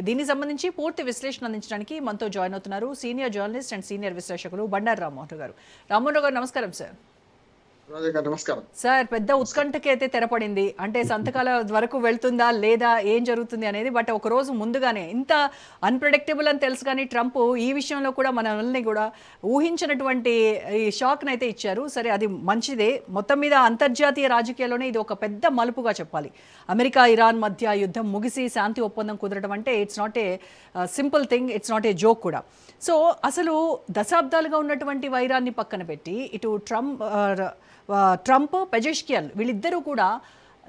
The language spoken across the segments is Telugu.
దీనికి సంబంధించి పూర్తి విశ్లేషణ అందించడానికి మనతో జాయిన్ అవుతున్నారు సీనియర్ జర్నలిస్ట్ అండ్ సీనియర్ విశ్లేషకులు బండారు రామ్మోహన్ గారు. రామ్మోహన్ గారు నమస్కారం సార్. నమస్కారం సార్, పెద్ద ఉత్కంఠకి అయితే తెరపడింది. అంటే సంతకాల వరకు వెళ్తుందా లేదా, ఏం జరుగుతుంది అనేది. బట్ ఒక రోజు ముందుగానే ఇంత అన్ప్రెడిక్టబుల్ అని తెలుసు, కానీ ట్రంప్ ఈ విషయంలో కూడా మనల్ని కూడా ఊహించినటువంటి ఈ షాక్ని అయితే ఇచ్చారు. సరే, అది మంచిదే. మొత్తం మీద అంతర్జాతీయ రాజకీయాల్లోనే ఇది ఒక పెద్ద మలుపుగా చెప్పాలి. అమెరికా ఇరాన్ మధ్య యుద్ధం ముగిసి శాంతి ఒప్పందం కుదరడం అంటే it's not a simple thing, it's not a joke కూడా. సో అసలు దశాబ్దాలుగా ఉన్నటువంటి వైరాన్ని పక్కన పెట్టి ఇటు ట్రంప్ పెజెష్కియన్ వీళ్ళిద్దరూ కూడా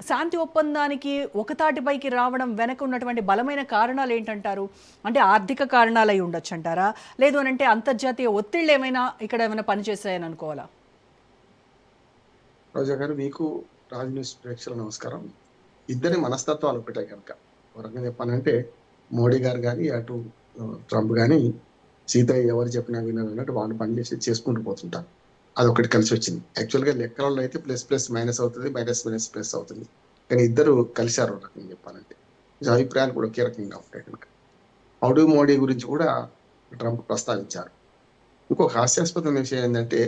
శాంతి ఒప్పందానికి ఒకతాటిపైకి రావడం వెనక ఉన్నటువంటి బలమైన కారణాలు ఏంటంటారు? అంటే ఆర్థిక కారణాలు అయి ఉండొచ్చు అంటారా, లేదు అని అంటే అంతర్జాతీయ ఒత్తిళ్ళు ఏమైనా ఇక్కడ ఏమైనా పనిచేస్తాయని అనుకోవాలా? రోజా గారు, మీకు రాజ్ న్యూస్ ప్రేక్షకుల నమస్కారం. ఇద్దరి మనస్తత్వాలు ఒకటే కనుక ఒక రకంగా చెప్పాలంటే మోడీ గారు కానీ అటు ట్రంప్ కానీ సీతయ్య ఎవరు చెప్పినా వినట్టు వాళ్ళు పనిచేసి చేసుకుంటూ పోతుంటారు. అది ఒకటి కలిసి వచ్చింది. యాక్చువల్గా లెక్కలలో అయితే ప్లస్ ప్లస్ మైనస్ అవుతుంది, మైనస్ మైనస్ ప్లస్ అవుతుంది. కానీ ఇద్దరు కలిశారు ఒక రకంగా చెప్పాలంటే. అభిప్రాయాలు కూడా ఒకే రకంగా ఉంటాయి కనుక మోడీ మోడీ గురించి కూడా ట్రంప్ ప్రస్తావించారు. ఇంకొక హాస్యాస్పదమైన విషయం ఏంటంటే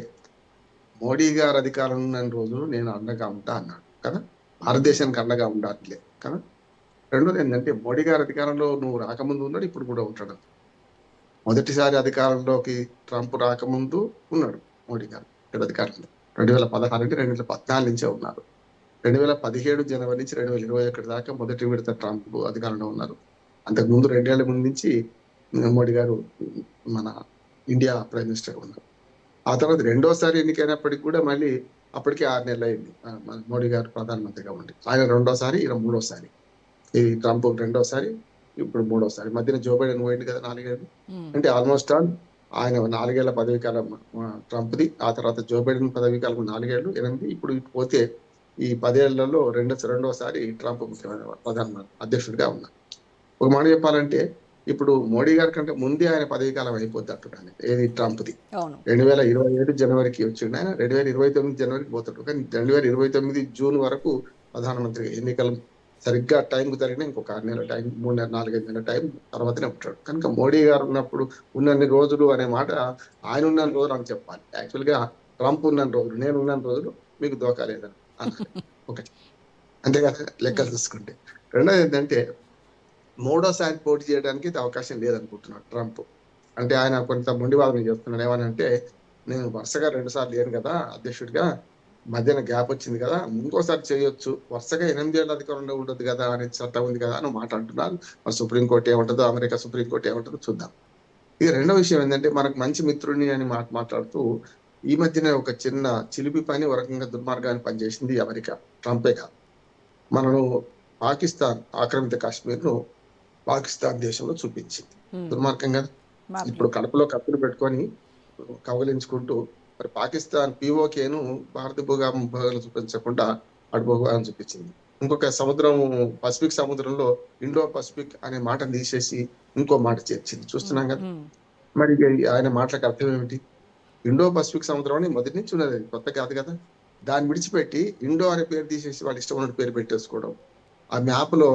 మోడీ గారు అధికారంలో ఉన్న రోజులు నేను అండగా ఉంటా అన్నాడు కదా, భారతదేశానికి అండగా ఉండాలి కదా. రెండోది ఏంటంటే మోడీ గారు అధికారంలో నువ్వు రాకముందు ఉన్నాడు, ఇప్పుడు కూడా ఉంటాడు. మొదటిసారి అధికారంలోకి ట్రంప్ రాకముందు ఉన్నాడు మోడీ గారు అధికారంలో 2016 నుంచి 2014 నుంచే ఉన్నారు. 2017 జనవరి నుంచి 2021 దాకా మొదటి విడత ట్రంప్ అధికారంలో ఉన్నారు. అంతకుముందు 2 ఏళ్ల ముందు నుంచి మోడీ గారు మన ఇండియా ప్రైమ్ మినిస్టర్ ఉన్నారు. ఆ తర్వాత రెండోసారి ఎన్నికైనప్పటికీ కూడా మళ్ళీ అప్పటికే 6 నెలలు అయింది మోడీ గారు ప్రధానమంత్రిగా ఉండి. ఆయన రెండోసారి, ఈయన మూడోసారి. ఈ ట్రంప్ రెండోసారి, ఇప్పుడు మూడోసారి. మధ్యన జో బైడెన్ పోయింది కదా 4 ఏళ్ళు. అంటే ఆల్మోస్ట్ ఆల్ ఆయన 4 ఏళ్ల పదవి కాలం ట్రంప్ది, ఆ తర్వాత జో బైడెన్ పదవి కాలం 4 ఏళ్ళు, 8. ఇప్పుడు పోతే ఈ 10 ఏళ్లలో రెండోసారి ట్రంప్ ప్రధాన అధ్యక్షుడిగా ఉన్నారు. ఒక మాట చెప్పాలంటే ఇప్పుడు మోడీ గారి కంటే ముందే ఆయన పదవి కాలం అయిపోద్ది అంటున్నాను. ఏది ట్రంప్ది 2027 జనవరికి వచ్చిండు ఆయన, 2029 జనవరికి పోతాడు. కానీ 2029 జూన్ వరకు ప్రధానమంత్రి ఎన్నికలు సరిగ్గా టైంకు జరిగిన ఇంకొక 6 నెలల టైం, 3 నెలల 4-5 నెలల టైం తర్వాతనే ఉంటాడు. కనుక మోడీ గారు ఉన్నప్పుడు ఉన్నన్ని రోజులు అనే మాట ఆయన ఉన్న రోజులు అని చెప్పాలి. యాక్చువల్గా ట్రంప్ ఉన్న రోజులు, నేను ఉన్న రోజులు మీకు దోకా లేదని ఒకటి. అంతే కదా లెక్కలు చూసుకుంటే. రెండోది ఏంటంటే మూడోసారి పోటీ చేయడానికి అవకాశం లేదనుకుంటున్నాడు ట్రంప్. అంటే ఆయన కొంత మొండివాదం చేస్తున్నాడు. ఏమనంటే నేను వరుసగా 2 సార్లు లేను కదా అధ్యక్షుడిగా, మధ్యన గ్యాప్ వచ్చింది కదా, ఇంకోసారి చేయొచ్చు, వరుసగా 8 ఏళ్ళ అధికారంలో ఉండదు కదా అనే చట్టం ఉంది కదా అని మాట్లాడుతున్నారు. మరి సుప్రీంకోర్టు ఏమంటుందో, అమెరికా సుప్రీంకోర్టు ఏమంటుందో చూద్దాం. ఇక రెండో విషయం ఏంటంటే మనకు మంచి మిత్రుడిని అని మాట్లాడుతూ ఈ మధ్యన ఒక చిన్న చిలిపి పని, ఒక రకంగా దుర్మార్గాన్ని పనిచేసింది అమెరికా, ట్రంపే కాదు. మనను పాకిస్తాన్ ఆక్రమిత కాశ్మీర్ను పాకిస్తాన్ దేశంలో చూపించింది. దుర్మార్గం కదా. ఇప్పుడు కడుపులో కత్తులు పెట్టుకొని కవలించుకుంటూ మరి పాకిస్తాన్ పిఓకేను భారత భూభాగం చూపించకుండా అటు భూభాగం చూపించింది. ఇంకొక సముద్రం, పసిఫిక్ సముద్రంలో ఇండో పసిఫిక్ అనే మాటను తీసేసి ఇంకో మాట చేర్చింది. చూస్తున్నాం కదా. మరి ఆయన మాటలకు అర్థం ఏమిటి? ఇండో పసిఫిక్ సముద్రం అని మొదటి నుంచి ఉన్నది, కొత్త కాదు కదా. దాన్ని విడిచిపెట్టి ఇండో అనే పేరు తీసేసి వాళ్ళు ఇష్టం ఉన్న పేరు పెట్టేసుకోవడం. ఆ మ్యాప్ లో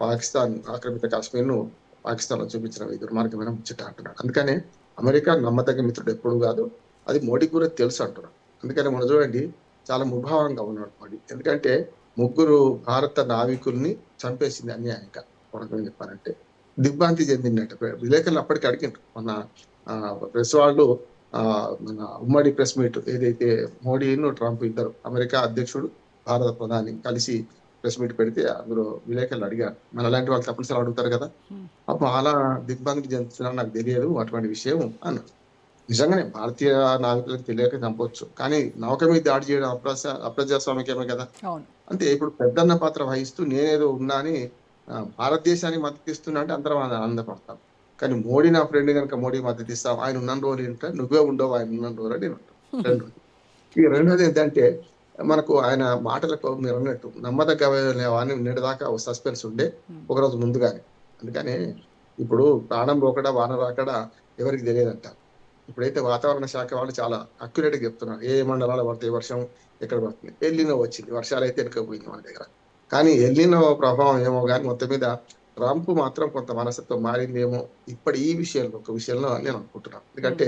పాకిస్తాన్ ఆక్రమిత కాశ్మీర్ను పాకిస్తాన్ లో చూపించడం ఈ దుర్మార్గమైన ముచ్చట అంటున్నాడు. అందుకనే అమెరికా నమ్మదగ్గ మిత్రుడు ఎప్పుడు కాదు, అది మోడీకి కూడా తెలుసు అంటున్నాడు. అందుకని మనం చూడండి, చాలా ముభావంగా ఉన్నాడు మోడీ. ఎందుకంటే 3 భారత నావికుల్ని చంపేసింది అన్యాయంగా. మనం చెప్పాలంటే దిగ్భ్రాంతి చెందినట్టు విలేకరులు అప్పటికి అడిగిండ్రు. మన ప్రెస్ వాళ్ళు మన ఉమ్మడి ప్రెస్ మీట్ ఏదైతే మోడీను ట్రంప్ ఇద్దరు, అమెరికా అధ్యక్షుడు భారత ప్రధాని కలిసి ప్రెస్ మీట్ పెడితే అందులో విలేకరులు అడిగారు, మన లాంటి వాళ్ళు తప్పనిసరి అడుగుతారు కదా, అప్పుడు అలా దిగ్భ్రాంతి చెందుతున్నారు నాకు తెలియదు అటువంటి విషయం అన్నారు. నిజంగానే భారతీయ నావికులకు తెలియక చంపొచ్చు, కానీ నౌక మీద దాడి చేయడం అప్రజాస్వామికమే కదా. అంటే ఇప్పుడు పెద్దన్న పాత్ర వహిస్తూ నేనేదో ఉన్నా అని భారతదేశానికి మద్దతు ఇస్తున్నా అంటే అందరం ఆనందపడతాం. కానీ మోడీ నా ఫ్రెండ్ కనుక మోడీ మద్దతు ఇస్తాం, ఆయన ఉన్న రోజులు ఏంటంటే నువ్వే ఉండవు, ఆయన ఉన్న రోజులు నేను ఉంటాను. ఇక రెండోది ఏంటంటే మనకు ఆయన మాటలకు మీరు అన్నట్టు నమ్మదగ్గని నిన్నటిదాకా సస్పెన్స్ ఉండే ఒకరోజు ముందుగానే. అందుకనే ఇప్పుడు ప్రాణం పోకడా వాన రాకడా ఎవరికి తెలియదంట. ఇప్పుడైతే వాతావరణ శాఖ వాళ్ళు చాలా అక్యురేట్ గా చెప్తున్నారు ఏ మండలాలు పడితే వర్షం ఎక్కడ పడుతుంది. ఎల్లినో వచ్చింది, వర్షాలు అయితే వెనకపోయింది మన దగ్గర. కానీ ఎల్లినో ప్రభావం ఏమో కానీ మొత్తం మీద ట్రంప్ మాత్రం కొంత మనస్తత్వం మారిందేమో ఇప్పటి ఈ విషయంలో ఒక విషయంలో అని నేను అనుకుంటున్నాను. ఎందుకంటే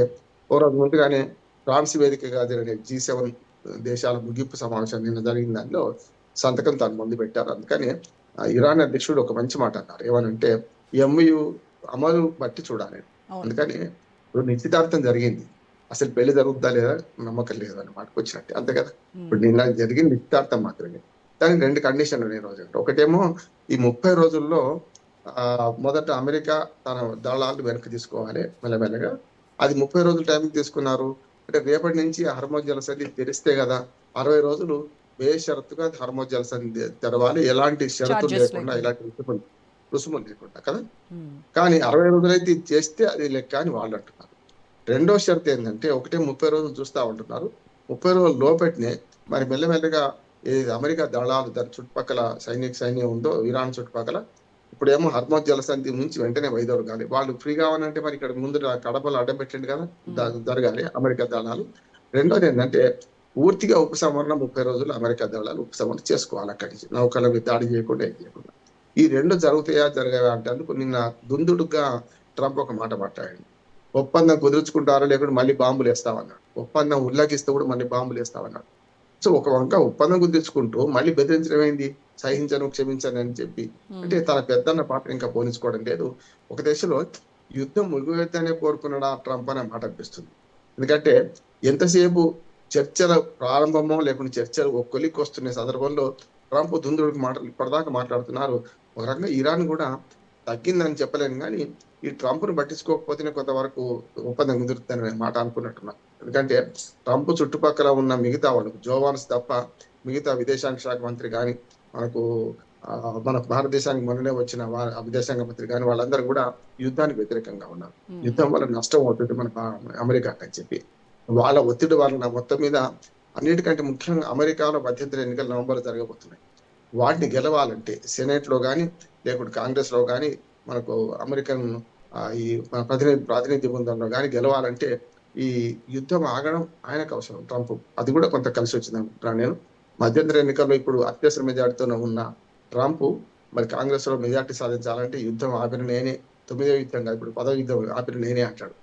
ఓ రోజు ముందుగానే ఫ్రాన్స్ వేదికగా జరిగిన G7 దేశాల ముగింపు సమావేశం నిన్న జరిగిన దానిలో సంతకం తాను ముందు పెట్టారు. అందుకని ఇరాన్ అధ్యక్షుడు ఒక మంచి మాట అన్నారు. ఏమనంటే ఎంయు అమలు బట్టి చూడాలి. అవును. అందుకని ఇప్పుడు నిశ్చితార్థం జరిగింది. అసలు పెళ్లి జరుగుతుందా లేదా నమ్మకం లేదు అని మాటకు వచ్చినట్టే. అంతే కదా. ఇప్పుడు నిన్న జరిగింది నిశ్చితార్థం మాత్రమే. దానికి 2 కండిషన్లు నేను రోజు. ఒకటేమో ఈ 30 రోజుల్లో మొదట అమెరికా తన దళాలు వెనక్కి తీసుకోవాలి మెల్లమెల్లగా. అది 30 రోజులు టైం తీసుకున్నారు. అంటే రేపటి నుంచి హర్మోజ్ జలసంధి తెరిస్తే కదా 60 రోజులు బేషరతుగా హర్మోజ్ జలసంధి తెరవాలి. ఎలాంటి షరతులు Charges లేకుండా, లేకుండా. ఎలాంటి రుసుములు లేకుండా కదా. ఉమ్. కానీ 60 రోజులైతే ఇది చేస్తే అది లెక్క అని వాళ్ళు అంటున్నారు. రెండో షరతు ఏంటంటే ఒకటే 30 రోజులు చూస్తా ఉంటున్నారు. 30 రోజుల లోపెట్నే మరి మెల్లమెల్లగా ఏది అమెరికా దళాలు దాని చుట్టుపక్కల సైన్యం ఉందో ఇరాన్ చుట్టుపక్కల ఇప్పుడేమో హర్మోజ్ జలసంధి నుంచి వెంటనే వైదొలగాలి. వాళ్ళు ఫ్రీ కావాలంటే మరి ఇక్కడ ముందు కడపలు అడ్డం పెట్టండి కదా, జరగాలి అమెరికా దళాలు. రెండోది ఏంటంటే పూర్తిగా ఉపసంహరణ 30 రోజులు అమెరికా దళాలు ఉపసంహరణ చేసుకోవాలి అక్కడి నుంచి, నౌకల మీద దాడి చేయకుండా ఏం చేయకుండా. ఈ రెండు జరగాయా అంటే అందుకు నిన్న దుందుడుగా ట్రంప్ ఒక మాట మాట్లాడాడు. ఒప్పందం కుదుర్చుకుంటారో లేకుండా మళ్ళీ బాంబులు వేస్తామన్నాడు. ఒప్పందం ఉల్లంఘిస్తే కూడా మళ్ళీ బాంబులు వేస్తామన్నాడు. సో ఒక వంక ఒప్పందం కుదుర్చుకుంటూ మళ్ళీ బెదిరించడం ఏంది, సహించను క్షమించను అని చెప్పి. అంటే తన పెద్దన్న పాత్ర ఇంకా పోనించుకోవడం లేదు. ఒక దశలో యుద్ధం ముగివేద్దనే కోరుకున్నాడా ట్రంప్ అనే మాట అనిపిస్తుంది. ఎందుకంటే ఎంతసేపు చర్చల ప్రారంభమో లేకుండా చర్చలు ఒక కొలిక్కి వస్తున్న సందర్భంలో ట్రంప్ దుందుడికి ఇప్పటిదాకా మాట్లాడుతున్నారు. ఒక రకంగా ఇరాన్ కూడా తగ్గిందని చెప్పలేను, కానీ ఈ ట్రంప్ను పట్టించుకోకపోతేనే కొంతవరకు ఒప్పందం కుదురుతుందనే మాట అనుకున్నట్టున్నాను. ఎందుకంటే ట్రంప్ చుట్టుపక్కల ఉన్న మిగతా వాళ్ళకు జోవాన్స్ తప్ప మిగతా విదేశాంగ శాఖ మంత్రి కానీ మనకు మన భారతదేశానికి మొన్ననే వచ్చిన విదేశాంగ మంత్రి కానీ వాళ్ళందరూ కూడా యుద్ధానికి వ్యతిరేకంగా ఉన్నారు. యుద్ధం వల్ల నష్టం అవుతుంది మన అమెరికాకి అని చెప్పి వాళ్ళ ఒత్తిడి వలన మొత్తం మీద అన్నిటికంటే ముఖ్యంగా అమెరికాలో మధ్యంతర ఎన్నికలు నవంబర్ జరగబోతున్నాయి. వాటిని గెలవాలంటే సెనేట్ లో కానీ లేకుంటే కాంగ్రెస్ లో కానీ మనకు అమెరికన్ ఈ ప్రాతినిధ్య బృందంలో కానీ గెలవాలంటే ఈ యుద్ధం ఆగడం ఆయనకు అవసరం ట్రంప్. అది కూడా కొంత కలిసి వచ్చింది అనుకుంటున్నాను నేను. మధ్యంతర ఎన్నికల్లో ఇప్పుడు అత్యవసర మెజార్టీతో ఉన్న ట్రంప్ మరి కాంగ్రెస్ లో మెజార్టీ సాధించాలంటే యుద్ధం ఆపిన నేనే, 9వ యుద్ధం కాదు ఇప్పుడు 10వ యుద్ధం ఆపిన నేనే అంటాడు.